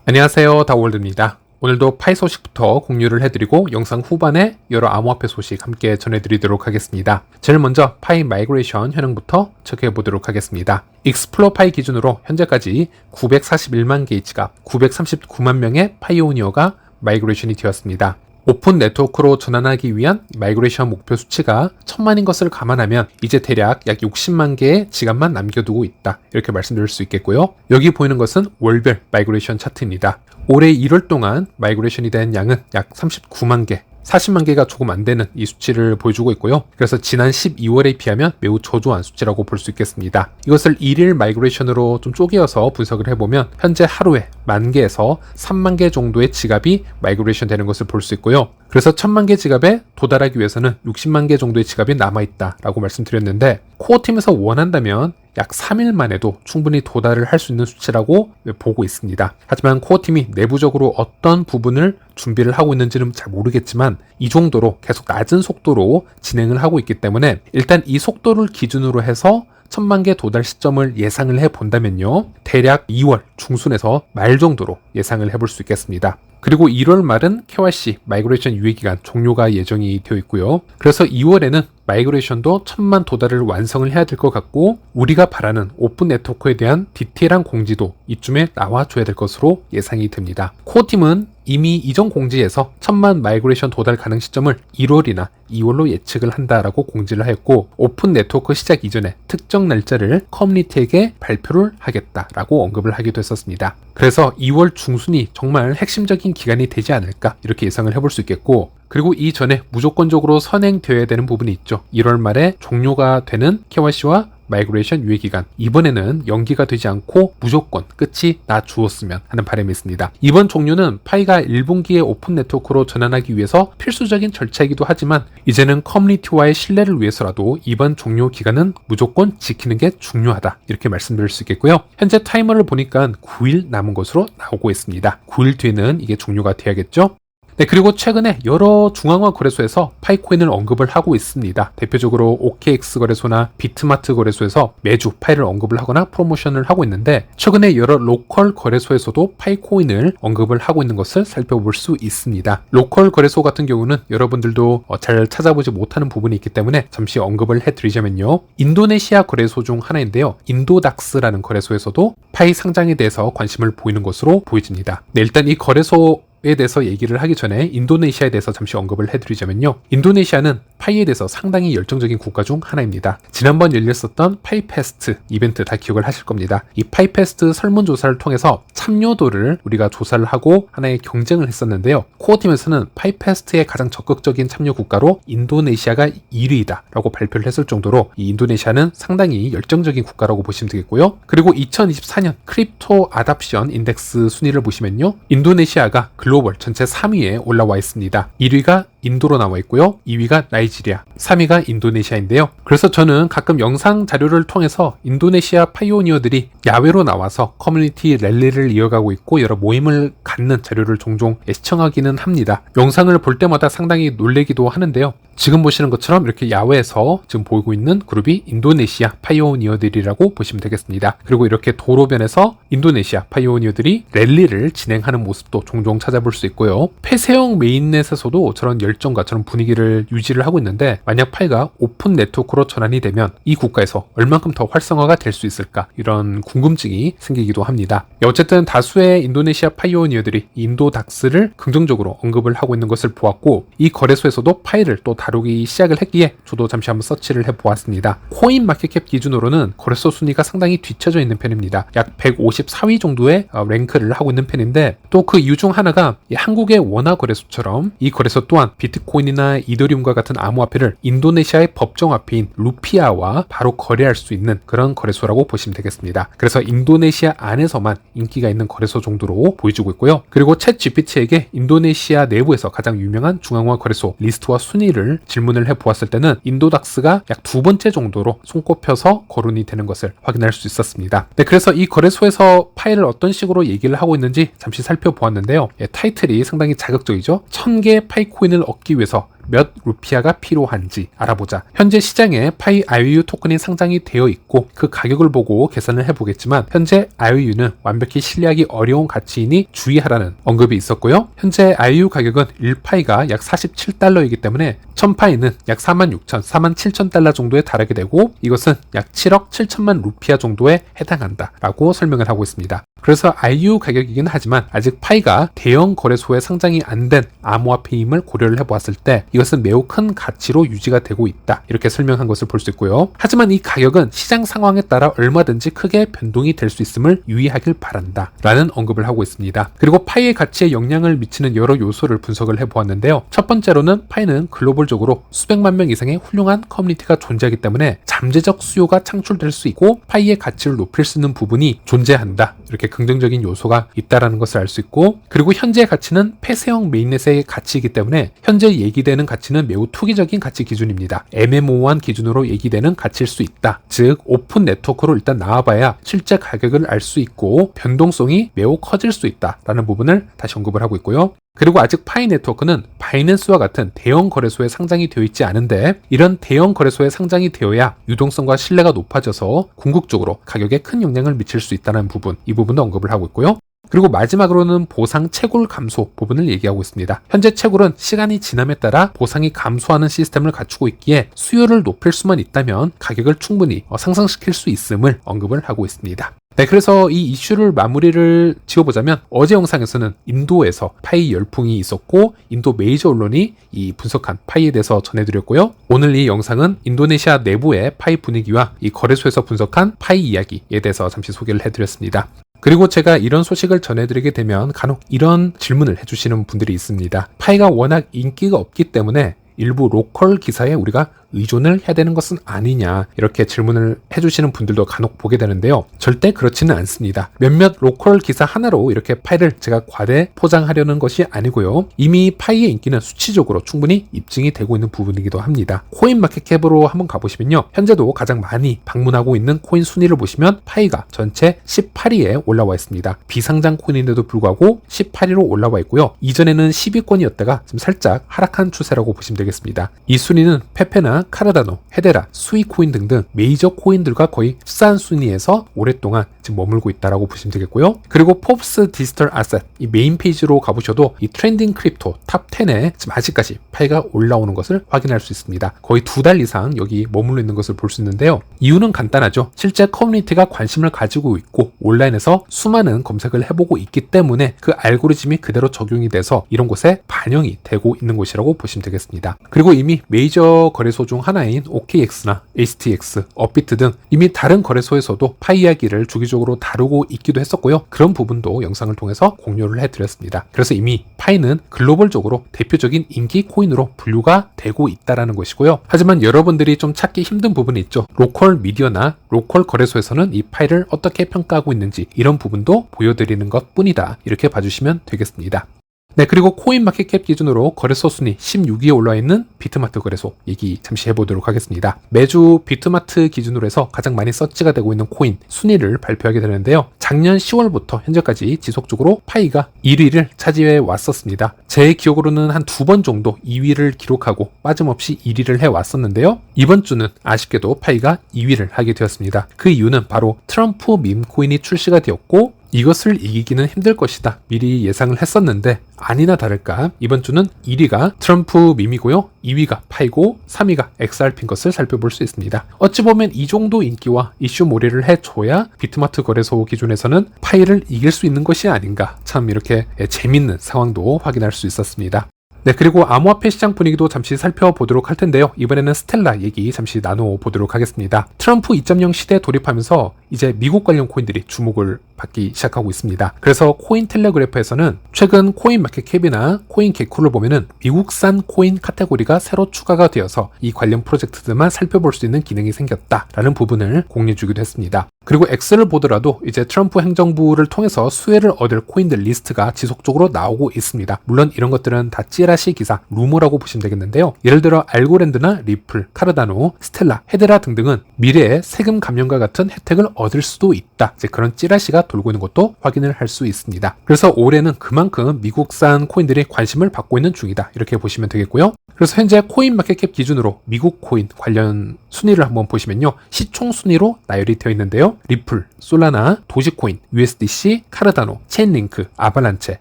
안녕하세요, 다우월드입니다. 오늘도 파이 소식부터 공유를 해드리고 영상 후반에 여러 암호화폐 소식 함께 전해드리도록 하겠습니다. 제일 먼저 파이 마이그레이션 현황부터 체크해보도록 하겠습니다. 익스플로 파이 기준으로 현재까지 941만 게이 지갑, 939만 명의 파이오니어가 마이그레이션이 되었습니다. 오픈 네트워크로 전환하기 위한 마이그레이션 목표 수치가 1000만인 것을 감안하면 이제 대략 약 60만 개의 지갑만 남겨두고 있다, 이렇게 말씀드릴 수 있겠고요. 여기 보이는 것은 월별 마이그레이션 차트입니다. 올해 1월 동안 마이그레이션이 된 양은 약 39만 개, 40만 개가 조금 안 되는 이 수치를 보여주고 있고요. 그래서 지난 12월에 비하면 매우 저조한 수치라고 볼 수 있겠습니다. 이것을 1일 마이그레이션으로 좀 쪼개어서 분석을 해보면 현재 하루에 10,000개에서 30,000개 정도의 지갑이 마이그레이션 되는 것을 볼 수 있고요. 그래서 10,000만 개 지갑에 도달하기 위해서는 60만 개 정도의 지갑이 남아있다라고 말씀드렸는데, 코어팀에서 원한다면 약 3일 만에도 충분히 도달을 할 수 있는 수치라고 보고 있습니다. 하지만 코어팀이 내부적으로 어떤 부분을 준비를 하고 있는지는 잘 모르겠지만 이 정도로 계속 낮은 속도로 진행을 하고 있기 때문에 일단 이 속도를 기준으로 해서 1000만 개 도달 시점을 예상을 해본다면요, 대략 2월 중순에서 말 정도로 예상을 해볼 수 있겠습니다. 그리고 1월 말은 KYC 마이그레이션 유예기간 종료가 예정이 되어 있고요. 그래서 2월에는 마이그레이션도 1000만 도달을 완성을 해야 될 것 같고, 우리가 바라는 오픈 네트워크에 대한 디테일한 공지도 이쯤에 나와줘야 될 것으로 예상이 됩니다. 코어팀은 이미 이전 공지에서 1000만 마이그레이션 도달 가능 시점을 1월이나 2월로 예측을 한다라고 공지를 하였고, 오픈 네트워크 시작 이전에 특정 날짜를 커뮤니티에게 발표를 하겠다라고 언급을 하기도 했었습니다. 그래서 2월 중순이 정말 핵심적인 기간이 되지 않을까, 이렇게 예상을 해볼 수 있겠고, 그리고 이전에 무조건적으로 선행되어야 되는 부분이 있죠. 1월 말에 종료가 되는 KYC와 마이그레이션 유예기간, 이번에는 연기가 되지 않고 무조건 끝이 나 주었으면 하는 바람이 있습니다. 이번 종료는 파이가 1분기에 오픈 네트워크로 전환하기 위해서 필수적인 절차이기도 하지만 이제는 커뮤니티와의 신뢰를 위해서라도 이번 종료 기간은 무조건 지키는 게 중요하다, 이렇게 말씀드릴 수 있겠고요. 현재 타이머를 보니까 9일 남은 것으로 나오고 있습니다. 9일 뒤에는 이게 종료가 돼야겠죠. 네, 그리고 최근에 여러 중앙화 거래소에서 파이코인을 언급을 하고 있습니다. 대표적으로 OKX 거래소나 비트마트 거래소에서 매주 파이를 언급을 하거나 프로모션을 하고 있는데, 최근에 여러 로컬 거래소에서도 파이코인을 언급을 하고 있는 것을 살펴볼 수 있습니다. 로컬 거래소 같은 경우는 여러분들도 잘 찾아보지 못하는 부분이 있기 때문에 잠시 언급을 해드리자면요, 인도네시아 거래소 중 하나인데요, 인도닥스라는 거래소에서도 파이 상장에 대해서 관심을 보이는 것으로 보여집니다. 네, 일단 이 거래소에 대해서 얘기를 하기 전에 인도네시아에 대해서 잠시 언급을 해드리자면요, 인도네시아는 파이에 대해서 상당히 열정적인 국가 중 하나입니다. 지난번 열렸었던 파이페스트 이벤트 다 기억을 하실 겁니다. 이 파이페스트 설문조사를 통해서 참여도를 우리가 조사를 하고 하나의 경쟁을 했었는데요, 코어팀에서는 파이페스트의 가장 적극적인 참여 국가로 인도네시아가 1위다 라고 발표를 했을 정도로 이 인도네시아는 상당히 열정적인 국가라고 보시면 되겠고요. 그리고 2024년 크립토 아답션 인덱스 순위를 보시면요, 인도네시아가 글로벌 전체 3위에 올라와 있습니다. 1위가 인도로 나와 있고요, 2위가 나이지리아, 3위가 인도네시아인데요. 그래서 저는 가끔 영상 자료를 통해서 인도네시아 파이오니어들이 야외로 나와서 커뮤니티 랠리를 이어가고 있고 여러 모임을 갖는 자료를 종종 시청하기는 합니다. 영상을 볼 때마다 상당히 놀래기도 하는데요, 지금 보시는 것처럼 이렇게 야외에서 지금 보이고 있는 그룹이 인도네시아 파이오니어들이라고 보시면 되겠습니다. 그리고 이렇게 도로변에서 인도네시아 파이오니어들이 랠리를 진행하는 모습도 종종 찾아볼 수 있고요. 폐쇄형 메인넷에서도 저런 열정과 저런 분위기를 유지를 하고 있는데, 만약 파이가 오픈 네트워크로 전환이 되면 이 국가에서 얼만큼 더 활성화가 될 수 있을까, 이런 궁금증이 생기기도 합니다. 어쨌든 다수의 인도네시아 파이오니어들이 인도닥스를 긍정적으로 언급을 하고 있는 것을 보았고, 이 거래소에서도 파이를 또 다루기 시작을 했기에 저도 잠시 한번 서치를 해보았습니다. 코인 마켓캡 기준으로는 거래소 순위가 상당히 뒤쳐져 있는 편입니다. 약 154위 정도의 랭크를 하고 있는 편인데, 또 그 이유 중 하나가 한국의 원화 거래소처럼 이 거래소 또한 비트코인이나 이더리움과 같은 암호화폐를 인도네시아의 법정화폐인 루피아와 바로 거래할 수 있는 그런 거래소라고 보시면 되겠습니다. 그래서 인도네시아 안에서만 인기가 있는 거래소 정도로 보여주고 있고요. 그리고 챗 GPT에게 인도네시아 내부에서 가장 유명한 중앙화 거래소 리스트와 순위를 질문을 해보았을 때는 인도닥스가 약 2번째 정도로 손꼽혀서 거론이 되는 것을 확인할 수 있었습니다. 네, 그래서 이 거래소에서 파일을 어떤 식으로 얘기를 하고 있는지 잠시 살펴보았는데요. 타이틀이 상당히 자극적이죠. 1000개 파이코인을 얻기 위해서 몇 루피아가 필요한지 알아보자. 현재 시장에 파이 IOU 토큰이 상장이 되어 있고 그 가격을 보고 계산을 해보겠지만 현재 IOU는 완벽히 신뢰하기 어려운 가치이니 주의하라는 언급이 있었고요. 현재 IOU 가격은 1파이가 약 47달러이기 때문에 1000파이는 약 46,000, 47,000달러 정도에 달하게 되고 이것은 약 7억 7천만 루피아 정도에 해당한다 라고 설명을 하고 있습니다. 그래서 IOU 가격이긴 하지만 아직 파이가 대형 거래소에 상장이 안 된 암호화폐임을 고려를 해보았을 때 이것은 매우 큰 가치로 유지가 되고 있다 이렇게 설명한 것을 볼 수 있고요. 하지만 이 가격은 시장 상황에 따라 얼마든지 크게 변동이 될 수 있음을 유의하길 바란다 라는 언급을 하고 있습니다. 그리고 파이의 가치에 영향을 미치는 여러 요소를 분석을 해보았는데요. 첫 번째로는 파이는 글로벌적으로 수백만 명 이상의 훌륭한 커뮤니티가 존재하기 때문에 잠재적 수요가 창출될 수 있고 파이의 가치를 높일 수 있는 부분이 존재한다 이렇게 긍정적인 요소가 있다라는 것을 알 수 있고, 그리고 현재의 가치는 폐쇄형 메인넷의 가치이기 때문에 현재 얘기되는 가치는 매우 투기적인 가치 기준입니다. 애매모호한 기준으로 얘기되는 가치일 수 있다. 즉 오픈 네트워크로 일단 나와봐야 실제 가격을 알 수 있고 변동성이 매우 커질 수 있다라는 부분을 다시 언급을 하고 있고요. 그리고 아직 파이 네트워크는 바이낸스와 같은 대형 거래소에 상장이 되어 있지 않은데 이런 대형 거래소에 상장이 되어야 유동성과 신뢰가 높아져서 궁극적으로 가격에 큰 영향을 미칠 수 있다는 부분, 이 부분도 언급을 하고 있고요. 그리고 마지막으로는 보상 채굴 감소 부분을 얘기하고 있습니다. 현재 채굴은 시간이 지남에 따라 보상이 감소하는 시스템을 갖추고 있기에 수요를 높일 수만 있다면 가격을 충분히 상승시킬 수 있음을 언급을 하고 있습니다. 네, 그래서 이 이슈를 마무리를 지어보자면 어제 영상에서는 인도에서 파이 열풍이 있었고 인도 메이저 언론이 이 분석한 파이에 대해서 전해드렸고요. 오늘 이 영상은 인도네시아 내부의 파이 분위기와 이 거래소에서 분석한 파이 이야기에 대해서 잠시 소개를 해드렸습니다. 그리고 제가 이런 소식을 전해드리게 되면 간혹 이런 질문을 해주시는 분들이 있습니다. 파이가 워낙 인기가 없기 때문에 일부 로컬 기사에 우리가 의존을 해야 되는 것은 아니냐 이렇게 질문을 해주시는 분들도 간혹 보게 되는데요. 절대 그렇지는 않습니다. 몇몇 로컬 기사 하나로 이렇게 파이를 제가 과대 포장하려는 것이 아니고요. 이미 파이의 인기는 수치적으로 충분히 입증이 되고 있는 부분이기도 합니다. 코인마켓캡으로 한번 가보시면요. 현재도 가장 많이 방문하고 있는 코인 순위를 보시면 파이가 전체 18위에 올라와 있습니다. 비상장 코인인데도 불구하고 18위로 올라와 있고요. 이전에는 10위권이었다가 지금 살짝 하락한 추세라고 보시면 되겠습니다. 이 순위는 페페나 카르다노, 헤데라, 수이코인 등등 메이저 코인들과 거의 흡사한 순위에서 오랫동안 지금 머물고 있다라고 보시면 되겠고요. 그리고 포브스 디지털 아셋 이 메인 페이지로 가보셔도 이 트렌딩 크립토 탑 10에 지금 아직까지 파이가 올라오는 것을 확인할 수 있습니다. 거의 2달 이상 여기 머물러 있는 것을 볼 수 있는데요. 이유는 간단하죠. 실제 커뮤니티가 관심을 가지고 있고 온라인에서 수많은 검색을 해보고 있기 때문에 그 알고리즘이 그대로 적용이 돼서 이런 곳에 반영이 되고 있는 곳이라고 보시면 되겠습니다. 그리고 이미 메이저 거래소 중 하나인 OKX나 HTX, 업비트 등 이미 다른 거래소에서도 파이 이야기를 주기적으로 다루고 있기도 했었고요. 그런 부분도 영상을 통해서 공유를 해드렸습니다. 그래서 이미 파이는 글로벌적으로 대표적인 인기 코인으로 분류가 되고 있다는 것이고요. 하지만 여러분들이 좀 찾기 힘든 부분이 있죠. 로컬 미디어나 로컬 거래소에서는 이 파이를 어떻게 평가하고 있는지 이런 부분도 보여드리는 것 뿐이다. 이렇게 봐주시면 되겠습니다. 네, 그리고 코인마켓캡 기준으로 거래소 순위 16위에 올라와 있는 비트마트 거래소 얘기 잠시 해보도록 하겠습니다. 매주 비트마트 기준으로 해서 가장 많이 서치가 되고 있는 코인 순위를 발표하게 되는데요. 작년 10월부터 현재까지 지속적으로 파이가 1위를 차지해 왔었습니다. 제 기억으로는 한 2번 정도 2위를 기록하고 빠짐없이 1위를 해왔었는데요. 이번 주는 아쉽게도 파이가 2위를 하게 되었습니다. 그 이유는 바로 트럼프 밈 코인이 출시가 되었고 이것을 이기기는 힘들 것이다. 미리 예상을 했었는데 아니나 다를까 이번 주는 1위가 트럼프 밈이고요. 2위가 파이고 3위가 XRP인 것을 살펴볼 수 있습니다. 어찌 보면 이 정도 인기와 이슈 몰이를 해줘야 비트마트 거래소 기준에서는 파이를 이길 수 있는 것이 아닌가, 참 이렇게 재밌는 상황도 확인할 수 있었습니다. 네, 그리고 암호화폐 시장 분위기도 잠시 살펴보도록 할 텐데요. 이번에는 스텔라 얘기 잠시 나눠보도록 하겠습니다. 트럼프 2.0 시대에 돌입하면서 이제 미국 관련 코인들이 주목을 받기 시작하고 있습니다. 그래서 코인텔레그래프에서는 최근 코인마켓캡이나 코인게쿠를 보면은 미국산 코인 카테고리가 새로 추가가 되어서 이 관련 프로젝트들만 살펴볼 수 있는 기능이 생겼다라는 부분을 공유해주기도 했습니다. 그리고 X를 보더라도 이제 트럼프 행정부를 통해서 수혜를 얻을 코인들 리스트가 지속적으로 나오고 있습니다. 물론 이런 것들은 다 찌라시 기사, 루머라고 보시면 되겠는데요. 예를 들어 알고랜드나 리플, 카르다노, 스텔라, 헤데라 등등은 미래에 세금 감면과 같은 혜택을 얻을 수도 있다. 이제 그런 찌라시가 돌고 있는 것도 확인을 할 수 있습니다. 그래서 올해는 그만큼 미국산 코인들이 관심을 받고 있는 중이다. 이렇게 보시면 되겠고요. 그래서 현재 코인마켓캡 기준으로 미국 코인 관련 순위를 한번 보시면요. 시총 순위로 나열이 되어 있는데요. 리플, 솔라나, 도지코인, USDC, 카르다노, 체인링크, 아발란체,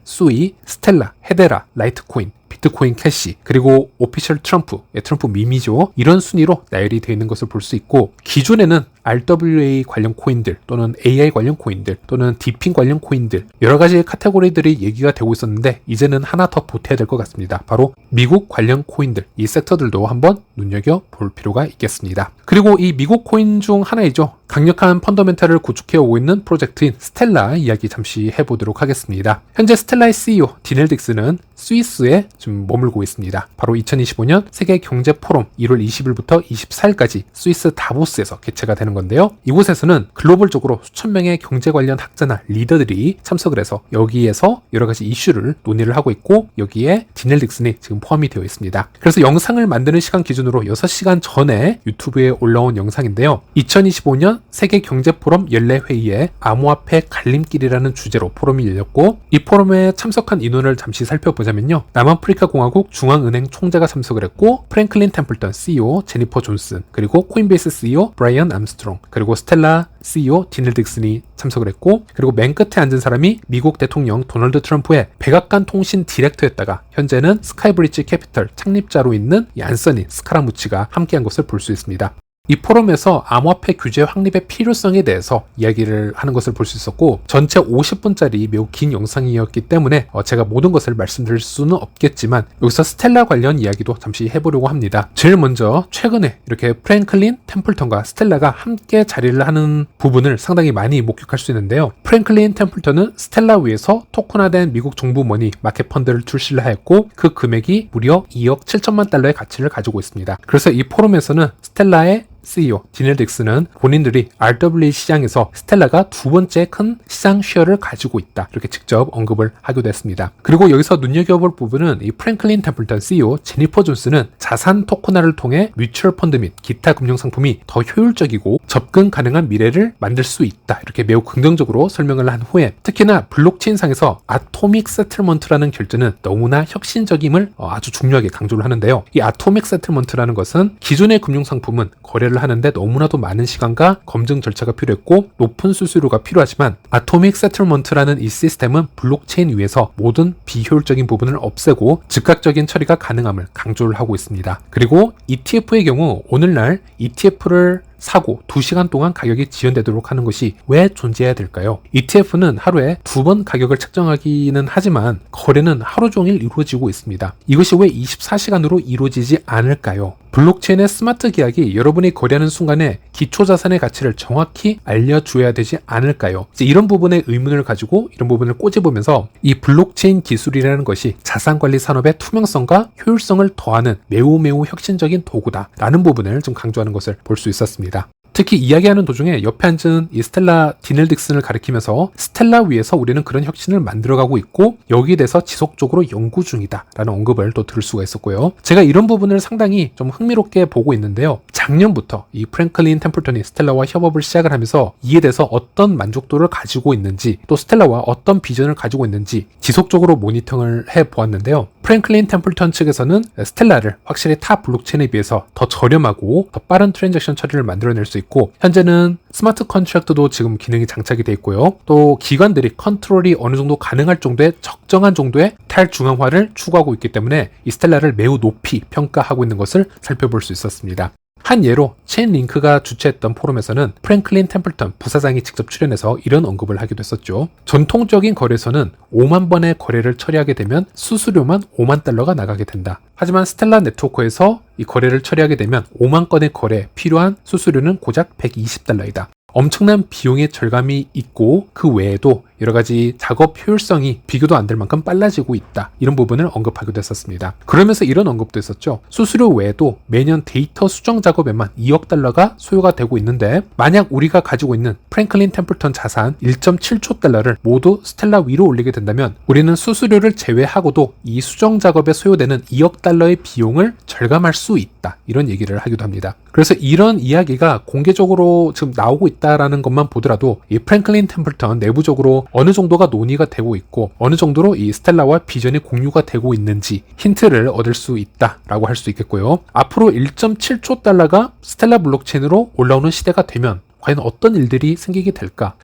수이, 스텔라, 헤데라, 라이트코인, 비트코인 캐시, 그리고 오피셜 트럼프, 트럼프 밈이죠. 이런 순위로 나열이 되어 있는 것을 볼 수 있고, 기존에는 RWA 관련 코인들 또는 AI 관련 코인들 또는 디핑 관련 코인들 여러 가지 카테고리들이 얘기가 되고 있었는데 이제는 하나 더 보태야 될 것 같습니다. 바로 미국 관련 코인들, 이 섹터들도 한번 눈여겨볼 필요가 있겠습니다. 그리고 이 미국 코인 중 하나이죠. 강력한 펀더멘탈을 구축해 오고 있는 프로젝트인 스텔라 이야기 잠시 해보도록 하겠습니다. 현재 스텔라의 CEO 디넬 딕스는 스위스에 좀 머물고 있습니다. 바로 2025년 세계경제포럼 1월 20일부터 24일까지 스위스 다보스에서 개최가 되는 건데요. 이곳에서는 글로벌적으로 수천 명의 경제 관련 학자나 리더들이 참석을 해서 여기에서 여러 가지 이슈를 논의를 하고 있고 여기에 디넬 딕슨이 지금 포함이 되어 있습니다. 그래서 영상을 만드는 시간 기준으로 6시간 전에 유튜브에 올라온 영상인데요. 2025년 세계경제포럼 연례회의에 암호화폐 갈림길이라는 주제로 포럼이 열렸고 이 포럼에 참석한 인원을 잠시 살펴보자면요. 남아프리카 공화국 중앙은행 총재가 참석을 했고 프랭클린 템플턴 CEO 제니퍼 존슨 그리고 코인베이스 CEO 브라이언 암스트롱 그리고 스텔라 CEO 디넬 딕슨이 참석을 했고 그리고 맨 끝에 앉은 사람이 미국 대통령 도널드 트럼프의 백악관 통신 디렉터였다가 현재는 스카이브리지 캐피털 창립자로 있는 이 안서니 스카라무치가 함께한 것을 볼 수 있습니다. 이 포럼에서 암호화폐 규제 확립의 필요성에 대해서 이야기를 하는 것을 볼 수 있었고 전체 50분짜리 매우 긴 영상이었기 때문에 제가 모든 것을 말씀드릴 수는 없겠지만 여기서 스텔라 관련 이야기도 잠시 해보려고 합니다. 제일 먼저 최근에 이렇게 프랭클린 템플턴과 스텔라가 함께 자리를 하는 부분을 상당히 많이 목격할 수 있는데요. 프랭클린 템플턴은 스텔라 위에서 토큰화된 미국 정부 머니 마켓 펀드를 출시를 하였고 그 금액이 무려 2억 7천만 달러의 가치를 가지고 있습니다. 그래서 이 포럼에서는 스텔라의 CEO 디넬 딕슨은 본인들이 RWA 시장에서 스텔라가 두 번째 큰 시장 쉐어를 가지고 있다 이렇게 직접 언급을 하기도 했습니다. 그리고 여기서 눈여겨볼 부분은 이 프랭클린 템플턴 CEO 제니퍼 존스는 자산 토큰화를 통해 뮤추얼 펀드 및 기타 금융 상품이 더 효율적이고 접근 가능한 미래를 만들 수 있다 이렇게 매우 긍정적으로 설명을 한 후에 특히나 블록체인상에서 아토믹 세틀먼트라는 결제는 너무나 혁신적임을 아주 중요하게 강조를 하는데요. 이 아토믹 세틀먼트라는 것은 기존의 금융 상품은 거래를 하는데 너무나도 많은 시간과 검증 절차가 필요했고 높은 수수료가 필요하지만 아토믹 세틀먼트라는 이 시스템은 블록체인 위에서 모든 비효율적인 부분을 없애고 즉각적인 처리가 가능함을 강조를 하고 있습니다. 그리고 ETF의 경우 오늘날 ETF를 사고 2시간 동안 가격이 지연되도록 하는 것이 왜 존재해야 될까요? ETF는 하루에 2번 가격을 책정하기는 하지만 거래는 하루 종일 이루어지고 있습니다. 이것이 왜 24시간으로 이루어지지 않을까요? 블록체인의 스마트 계약이 여러분이 거래하는 순간에 기초자산의 가치를 정확히 알려줘야 되지 않을까요? 이제 이런 부분에 의문을 가지고 이런 부분을 꼬집으면서 이 블록체인 기술이라는 것이 자산관리 산업의 투명성과 효율성을 더하는 매우 혁신적인 도구다 라는 부분을 좀 강조하는 것을 볼 수 있었습니다. 특히 이야기하는 도중에 옆에 앉은 이 스텔라 디넬 딕슨을 가리키면서 스텔라 위에서 우리는 그런 혁신을 만들어가고 있고 여기에 대해서 지속적으로 연구 중이다 라는 언급을 또 들을 수가 있었고요. 제가 이런 부분을 상당히 좀 흥미롭게 보고 있는데요. 작년부터 이 프랭클린 템플턴이 스텔라와 협업을 시작을 하면서 이에 대해서 어떤 만족도를 가지고 있는지 또 스텔라와 어떤 비전을 가지고 있는지 지속적으로 모니터링을 해보았는데요. 프랭클린 템플턴 측에서는 스텔라를 확실히 타 블록체인에 비해서 더 저렴하고 더 빠른 트랜잭션 처리를 만들어낼 수 있고 현재는 스마트 컨트랙트도 지금 기능이 장착이 되어 있고요. 또 기관들이 컨트롤이 어느 정도 가능할 정도의 적정한 정도의 탈중앙화를 추구하고 있기 때문에 이 스텔라를 매우 높이 평가하고 있는 것을 살펴볼 수 있었습니다. 한 예로 체인링크가 주최했던 포럼에서는 프랭클린 템플턴 부사장이 직접 출연해서 이런 언급을 하기도 했었죠. 전통적인 거래소는 5만 번의 거래를 처리하게 되면 수수료만 5만 달러가 나가게 된다. 하지만 스텔라 네트워크에서 이 거래를 처리하게 되면 5만 건의 거래에 필요한 수수료는 고작 120달러이다. 엄청난 비용의 절감이 있고 그 외에도 여러 가지 작업 효율성이 비교도 안 될 만큼 빨라지고 있다. 이런 부분을 언급하기도 했었습니다. 그러면서 이런 언급도 했었죠. 수수료 외에도 매년 데이터 수정 작업에만 2억 달러가 소요가 되고 있는데 만약 우리가 가지고 있는 프랭클린 템플턴 자산 1.7조 달러를 모두 스텔라 위로 올리게 된다면 우리는 수수료를 제외하고도 이 수정 작업에 소요되는 2억 달러의 비용을 절감할 수 있다. 이런 얘기를 하기도 합니다. 그래서 이런 이야기가 공개적으로 지금 나오고 있다라는 것만 보더라도 이 프랭클린 템플턴 내부적으로 어느 정도가 논의가 되고 있고 어느 정도로 이 스텔라와 비전이 공유가 되고 있는지 힌트를 얻을 수 있다라고 할 수 있겠고요. 앞으로 1.7조 달러가 스텔라 블록체인으로 올라오는 시대가 되면 과연 어떤 일들이 생기게 될까?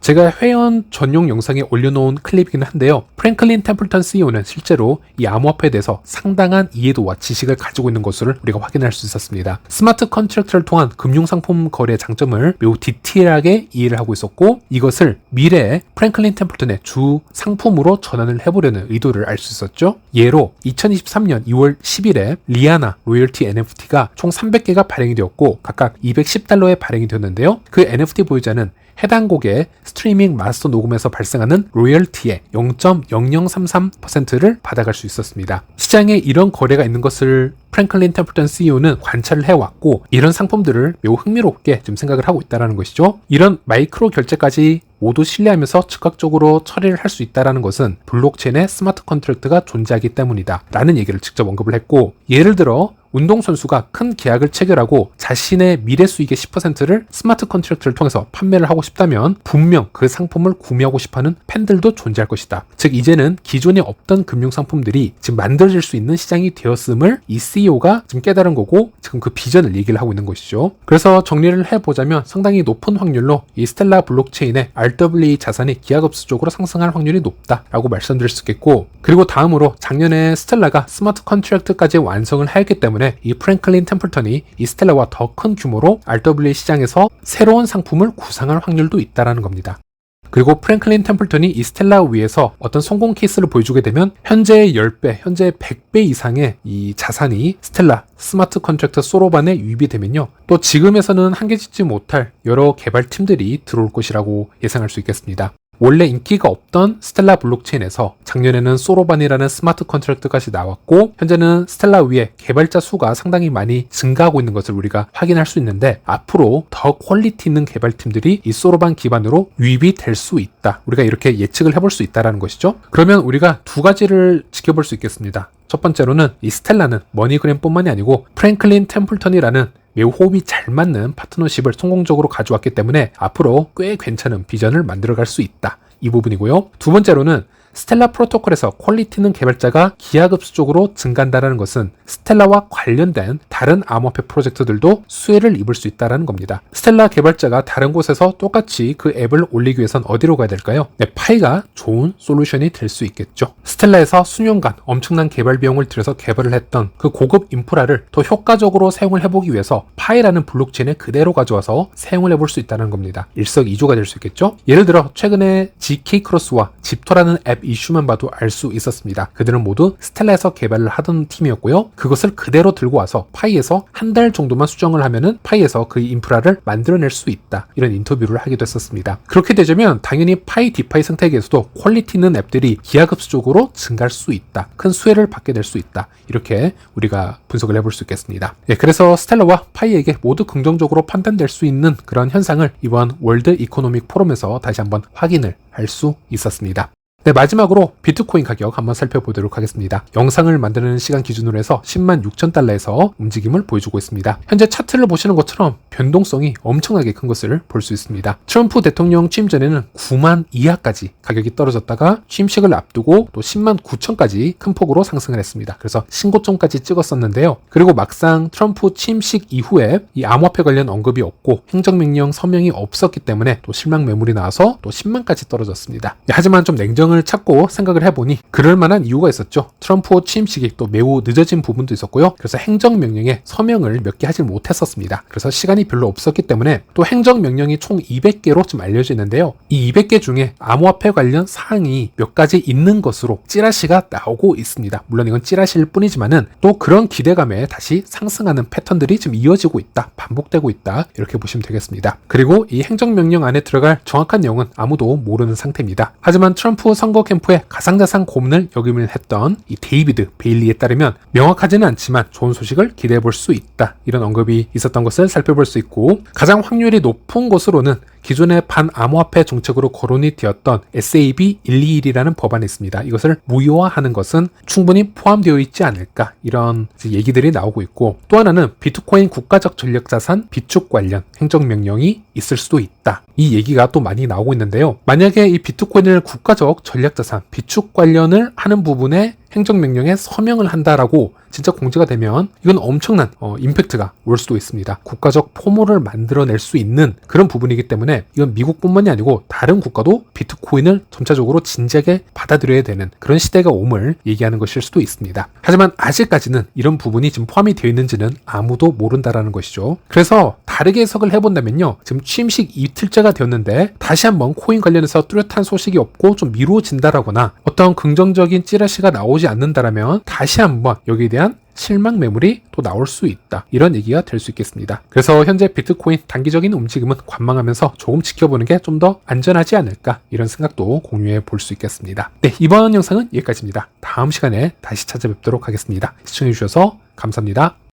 제가 회원 전용 영상에 올려놓은 클립이긴 한데요. 프랭클린 템플턴 CEO는 실제로 이 암호화폐에 대해서 상당한 이해도와 지식을 가지고 있는 것을 우리가 확인할 수 있었습니다. 스마트 컨트랙트를 통한 금융상품 거래의 장점을 매우 디테일하게 이해를 하고 있었고 이것을 미래의 프랭클린 템플턴의 주 상품으로 전환을 해보려는 의도를 알 수 있었죠. 예로 2023년 2월 10일에 리아나 로열티 NFT가 총 300개가 발행이 되었고 각각 210달러에 발행이 되었는데요. 그 NFT 보유자는 해당 곡의 스트리밍 마스터 녹음에서 발생하는 로열티의 0.0033%를 받아갈 수 있었습니다. 시장에 이런 거래가 있는 것을 프랭클린 템플턴 CEO는 관찰을 해왔고 이런 상품들을 매우 흥미롭게 지금 생각을 하고 있다는 것이죠. 이런 마이크로 결제까지 모두 신뢰하면서 즉각적으로 처리를 할 수 있다는 것은 블록체인의 스마트 컨트랙트가 존재하기 때문이다 라는 얘기를 직접 언급을 했고 예를 들어 운동선수가 큰 계약을 체결하고 자신의 미래 수익의 10%를 스마트 컨트랙트를 통해서 판매를 하고 싶다면 분명 그 상품을 구매하고 싶어하는 팬들도 존재할 것이다. 즉 이제는 기존에 없던 금융상품들이 지금 만들어질 수 있는 시장이 되었음을 이 CEO가 지금 깨달은 거고 지금 그 비전을 얘기를 하고 있는 것이죠. 그래서 정리를 해보자면 상당히 높은 확률로 이 스텔라 블록체인의 RWA 자산이 기하급수적으로 상승할 확률이 높다라고 말씀드릴 수 있겠고 그리고 다음으로 작년에 스텔라가 스마트 컨트랙트까지 완성을 하였기 때문에 이 프랭클린 템플턴이 이 스텔라와 더 큰 규모로 RWA 시장에서 새로운 상품을 구상할 확률도 있다는 겁니다. 그리고 프랭클린 템플턴이 이 스텔라 위에서 어떤 성공 케이스를 보여주게 되면 현재의 10배, 현재의 100배 이상의 이 자산이 스텔라 스마트 컨트랙트 소로반에 유입이 되면요. 또 지금에서는 한계짓지 못할 여러 개발팀들이 들어올 것이라고 예상할 수 있겠습니다. 원래 인기가 없던 스텔라 블록체인에서 작년에는 소로반이라는 스마트 컨트랙트까지 나왔고 현재는 스텔라 위에 개발자 수가 상당히 많이 증가하고 있는 것을 우리가 확인할 수 있는데 앞으로 더 퀄리티 있는 개발팀들이 이 소로반 기반으로 유입이 될 수 있다. 우리가 이렇게 예측을 해볼 수 있다는 것이죠. 그러면 우리가 두 가지를 지켜볼 수 있겠습니다. 첫 번째로는 이 스텔라는 머니그램뿐만이 아니고 프랭클린 템플턴이라는 매우 호흡이 잘 맞는 파트너십을 성공적으로 가져왔기 때문에 앞으로 꽤 괜찮은 비전을 만들어갈 수 있다. 이 부분이고요. 두 번째로는 스텔라 프로토콜에서 퀄리티 있는 개발자가 기하급수적으로 증가한다는 것은 스텔라와 관련된 다른 암호화폐 프로젝트들도 수혜를 입을 수 있다는 겁니다. 스텔라 개발자가 다른 곳에서 똑같이 그 앱을 올리기 위해선 어디로 가야 될까요? 파이가 좋은 솔루션이 될 수 있겠죠. 스텔라에서 수년간 엄청난 개발 비용을 들여서 개발을 했던 그 고급 인프라를 더 효과적으로 사용을 해보기 위해서 파이라는 블록체인을 그대로 가져와서 사용을 해볼 수 있다는 겁니다. 일석이조가 될 수 있겠죠. 예를 들어 최근에 GK크로스와 집토라는 앱 이슈만 봐도 알 수 있었습니다. 그들은 모두 스텔라에서 개발을 하던 팀이었고요. 그것을 그대로 들고 와서 파이에서 한 달 정도만 수정을 하면은 파이에서 그 인프라를 만들어낼 수 있다. 이런 인터뷰를 하기도 했었습니다. 그렇게 되자면 당연히 파이 디파이 생태계에서도 퀄리티 있는 앱들이 기하급수적으로 증가할 수 있다. 큰 수혜를 받게 될 수 있다. 이렇게 우리가 분석을 해볼 수 있겠습니다. 그래서 스텔라와 파이에게 모두 긍정적으로 판단될 수 있는 그런 현상을 이번 월드 이코노믹 포럼에서 다시 한번 확인을 할 수 있었습니다. 마지막으로 비트코인 가격 한번 살펴보도록 하겠습니다. 영상을 만드는 시간 기준으로 해서 10만 6천 달러에서 움직임을 보여주고 있습니다. 현재 차트를 보시는 것처럼 변동성이 엄청나게 큰 것을 볼 수 있습니다. 트럼프 대통령 취임 전에는 9만 이하까지 가격이 떨어졌다가 취임식을 앞두고 또 10만 9천까지 큰 폭으로 상승을 했습니다. 그래서 신고점까지 찍었었는데요. 그리고 막상 트럼프 취임식 이후에 이 암호화폐 관련 언급이 없고 행정명령 서명이 없었기 때문에 또 실망 매물이 나와서 또 10만까지 떨어졌습니다. 하지만 좀 냉정 명령을 찾고 생각을 해보니 그럴 만한 이유가 있었죠. 트럼프 취임식이 또 매우 늦어진 부분도 있었고요. 그래서 행정명령에 서명을 몇 개 하지 못했었습니다. 그래서 시간이 별로 없었기 때문에 또 행정명령이 총 200개로 좀 알려져 있는데요. 이 200개 중에 암호화폐 관련 사항이 몇 가지 있는 것으로 찌라시가 나오고 있습니다. 물론 이건 찌라시일 뿐이지만은 또 그런 기대감에 다시 상승하는 패턴들이 좀 이어지고 있다, 반복되고 있다, 이렇게 보시면 되겠습니다. 그리고 이 행정명령 안에 들어갈 정확한 내용은 아무도 모르는 상태입니다. 하지만 트럼프 선거 캠프의 가상자산 고문을 역임을 했던 이 데이비드 베일리에 따르면 명확하지는 않지만 좋은 소식을 기대해 볼 수 있다, 이런 언급이 있었던 것을 살펴볼 수 있고, 가장 확률이 높은 것으로는 기존의 반암호화폐 정책으로 거론이 되었던 SAB 121이라는 법안이 있습니다. 이것을 무효화하는 것은 충분히 포함되어 있지 않을까, 이런 얘기들이 나오고 있고, 또 하나는 비트코인 국가적 전략자산 비축 관련 행정명령이 있을 수도 있다, 이 얘기가 또 많이 나오고 있는데요. 만약에 이 비트코인을 국가적 전략자산 비축 관련을 하는 부분에 행정명령에 서명을 한다라고 진짜 공지가 되면 이건 엄청난 임팩트가 올 수도 있습니다. 국가적 포모를 만들어낼 수 있는 그런 부분이기 때문에 이건 미국뿐만이 아니고 다른 국가도 비트코인을 점차적으로 진지하게 받아들여야 되는 그런 시대가 옴을 얘기하는 것일 수도 있습니다. 하지만 아직까지는 이런 부분이 지금 포함이 되어 있는지는 아무도 모른다라는 것이죠. 그래서 다르게 해석을 해본다면요, 지금 취임식 이틀째가 되었는데 다시 한번 코인 관련해서 뚜렷한 소식이 없고 좀 미뤄진다라거나 어떤 긍정적인 찌라시가 나오지 않는다라면 다시 한번 여기에 대한 실망 매물이 또 나올 수 있다, 이런 얘기가 될 수 있겠습니다. 그래서 현재 비트코인 단기적인 움직임은 관망하면서 조금 지켜보는 게 좀 더 안전하지 않을까, 이런 생각도 공유해 볼 수 있겠습니다. 네, 이번 영상은 여기까지입니다. 다음 시간에 다시 찾아뵙도록 하겠습니다. 시청해 주셔서 감사합니다.